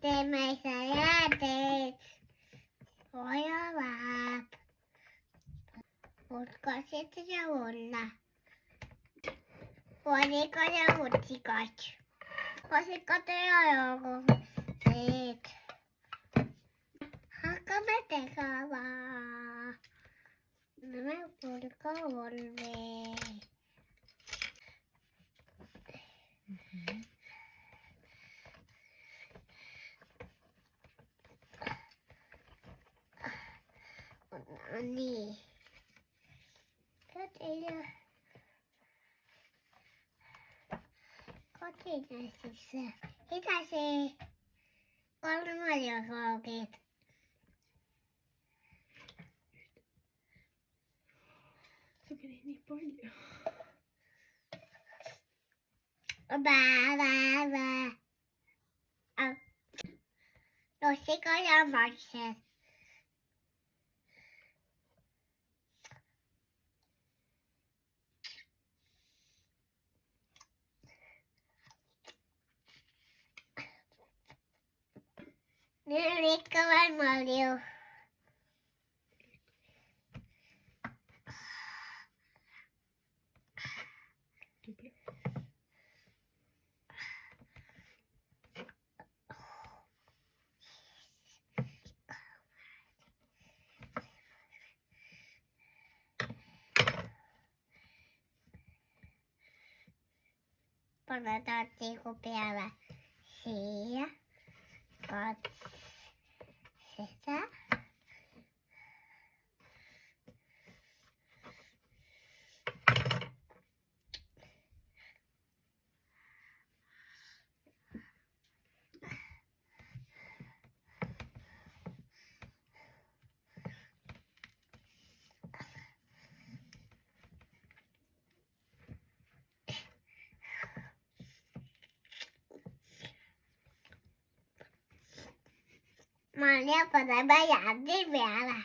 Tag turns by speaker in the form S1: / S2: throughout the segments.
S1: 때문에 있어야 돼. 어여와. 올 것이 들어올라. 어디 거냐 어디 거지? 어디 거들어요? 네. 학교에 내가 와. 눈을 볼까 원래. 언니. 그때요. 거기 있을 수 있어. 이 다시 얼마나 거기.
S2: Sono poi.
S1: Ba. 너 시간이 많지. 늘 그만 말이오. Para tigo pela sia. God. Sesa. Maria pada bayar di bela.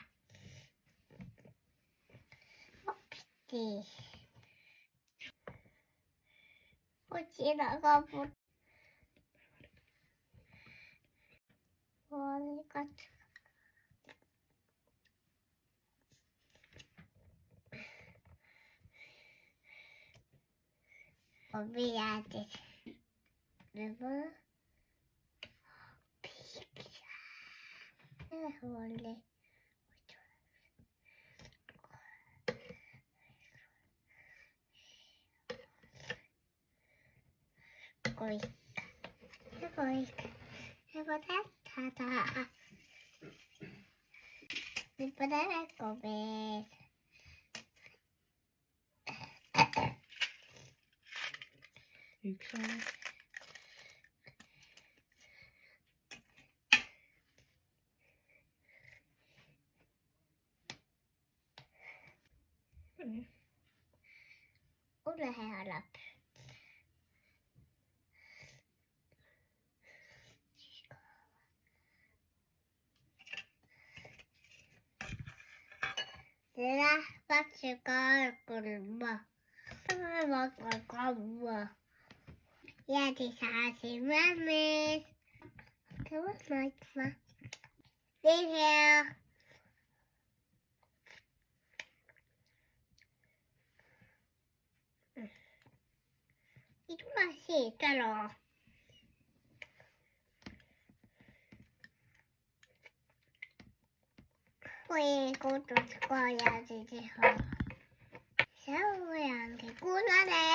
S1: Oke. Kucing nak put. Boleh kat. Obi ada. Lepas. Boleh. Koik. Koik. Lepas tata. Lepas kobe.
S2: Yükselmek. Böyle.
S1: Udah harap. Setelah pasukan kurma, semua kurma. Ya dikasih manis. Kamu mau? Iya. Itu masih kalau. Wih, kau tuh sekolah di sini. Siapa yang kekurangan?